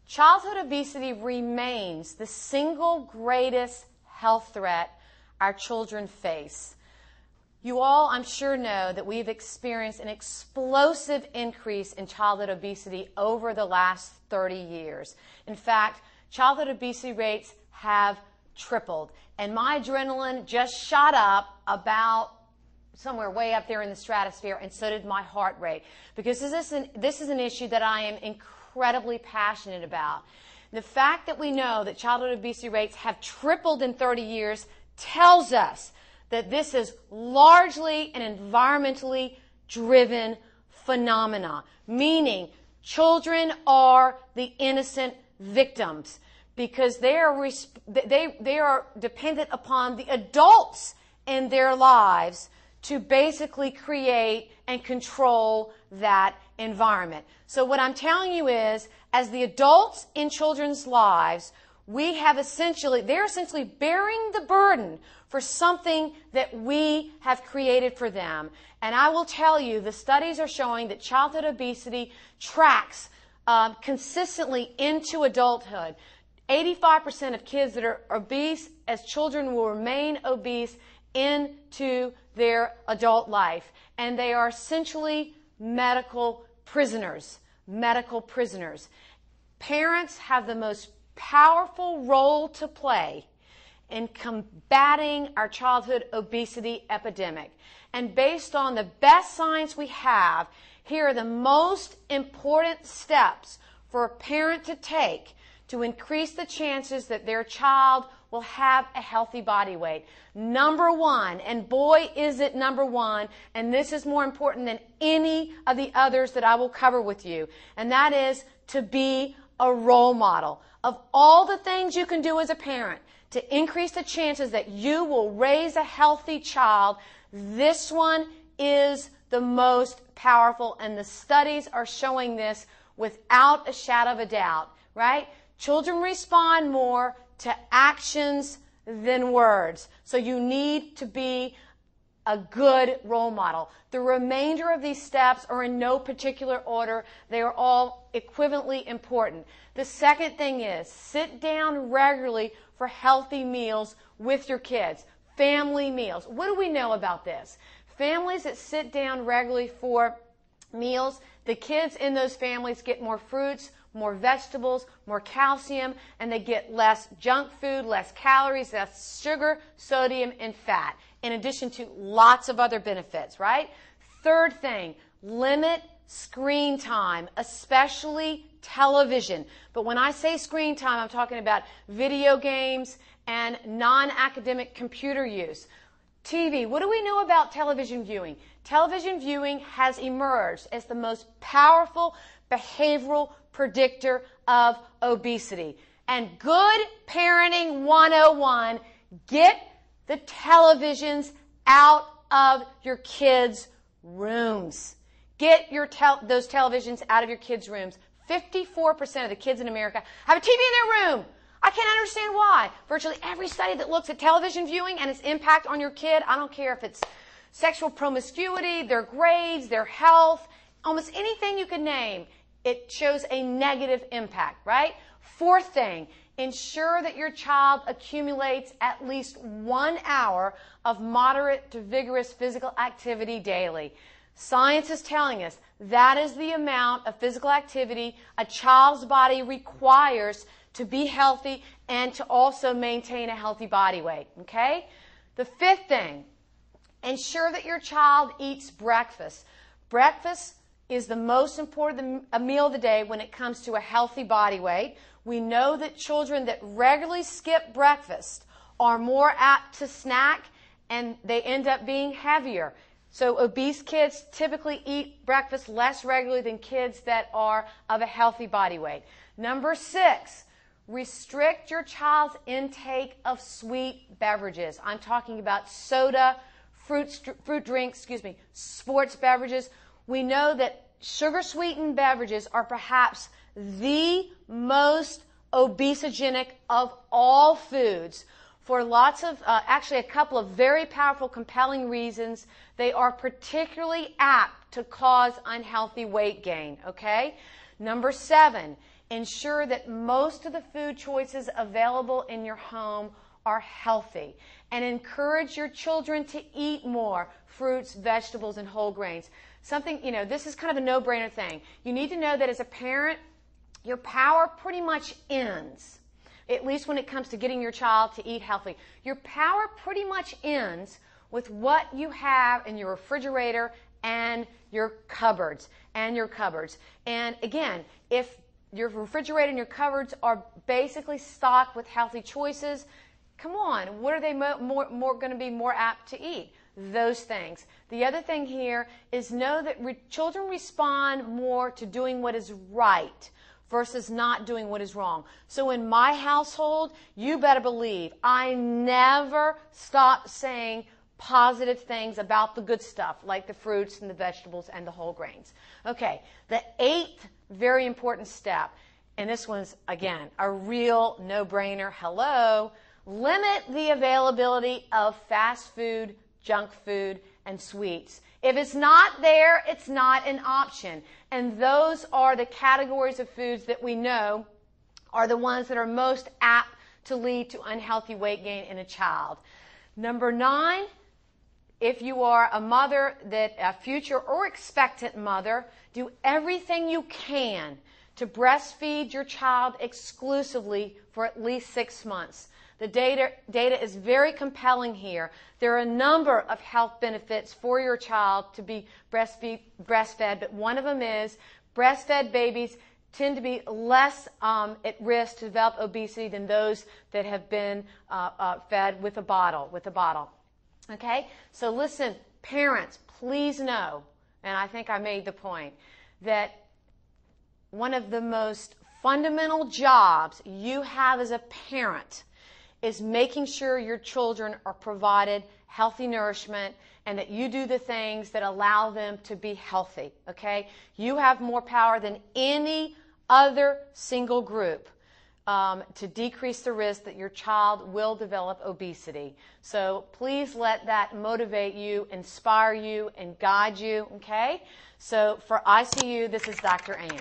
childhood obesity remains the single greatest health threat our children face. You all, I'm sure, know that we've experienced an explosive increase in childhood obesity over the last 30 years. In fact, childhood obesity rates have tripled. And my adrenaline just shot up about somewhere way up there in the stratosphere, and so did my heart rate. Because this is an issue that I am incredibly passionate about. The fact that we know that childhood obesity rates have tripled in 30 years tells us that this is largely an environmentally driven phenomena, meaning children are the innocent victims because they are dependent upon the adults in their lives to basically create and control that environment. So what I'm telling you is, as the adults in children's lives, they're essentially bearing the burden for something that we have created for them. And I will tell you, the studies are showing that childhood obesity tracks consistently into adulthood. 85% of kids that are obese as children will remain obese into their adult life. And they are essentially medical prisoners. Medical prisoners. Parents have the most powerful role to play in combating our childhood obesity epidemic. And based on the best science we have, here are the most important steps for a parent to take to increase the chances that their child will have a healthy body weight. Number one, and boy is it number one, and this is more important than any of the others that I will cover with you, and that is to be a role model. Of all the things you can do as a parent to increase the chances that you will raise a healthy child, this one is the most powerful, and the studies are showing this without a shadow of a doubt, right? Children respond more to actions than words. So you need to be a good role model. The remainder of these steps are in no particular order. They are all equivalently important. The second thing is sit down regularly for healthy meals with your kids. Family meals. What do we know about this? Families that sit down regularly for meals, the kids in those families get more fruits, more vegetables, more calcium, and they get less junk food, less calories, less sugar, sodium, and fat, in addition to lots of other benefits, right? Third thing, limit screen time, especially television. But when I say screen time, I'm talking about video games and non-academic computer use. TV, what do we know about television viewing? Television viewing has emerged as the most powerful behavioral predictor of obesity. And good parenting 101, get the televisions out of your kids' rooms. Get those televisions out of your kids' rooms. 54% of the kids in America have a TV in their room. I can't understand why. Virtually every study that looks at television viewing and its impact on your kid, I don't care if it's sexual promiscuity, their grades, their health, almost anything you can name, it shows a negative impact, right? Fourth thing, ensure that your child accumulates at least 1 hour of moderate to vigorous physical activity daily. Science is telling us that is the amount of physical activity a child's body requires to be healthy and to also maintain a healthy body weight, okay? The fifth thing, ensure that your child eats breakfast. Breakfast is the most important meal of the day when it comes to a healthy body weight. We know that children that regularly skip breakfast are more apt to snack and they end up being heavier. So obese kids typically eat breakfast less regularly than kids that are of a healthy body weight. Number 6, restrict your child's intake of sweet beverages. I'm talking about soda, fruit drinks, sports beverages. We know that sugar-sweetened beverages are perhaps the most obesogenic of all foods for lots of, actually a couple of very powerful, compelling reasons. They are particularly apt to cause unhealthy weight gain, okay? Number 7, Ensure that most of the food choices available in your home are healthy. And encourage your children to eat more fruits, vegetables, and whole grains. Something, this is kind of a no-brainer thing. You need to know that as a parent, your power pretty much ends, at least when it comes to getting your child to eat healthy. Your power pretty much ends with what you have in your refrigerator and your cupboards. And again, if your refrigerator and your cupboards are basically stocked with healthy choices, come on, what are they more going to be more apt to eat? Those things. The other thing here is know that children respond more to doing what is right versus not doing what is wrong. So in my household, you better believe I never stop saying positive things about the good stuff, like the fruits and the vegetables and the whole grains. Okay, the 8th very important step, and this one's, again, a real no-brainer. Hello. Limit the availability of fast food, junk food, and sweets. If it's not there, it's not an option. And those are the categories of foods that we know are the ones that are most apt to lead to unhealthy weight gain in a child. Number 9, if you are a mother, a future or expectant mother, do everything you can to breastfeed your child exclusively for at least 6 months. The data is very compelling here. There are a number of health benefits for your child to be breastfed, but one of them is breastfed babies tend to be less at risk to develop obesity than those that have been fed with a bottle. Okay? So listen, parents, please know, and I think I made the point, that one of the most fundamental jobs you have as a parent is making sure your children are provided healthy nourishment and that you do the things that allow them to be healthy, okay? You have more power than any other single group to decrease the risk that your child will develop obesity. So please let that motivate you, inspire you, and guide you, okay? So for ICU, this is Dr. Ann.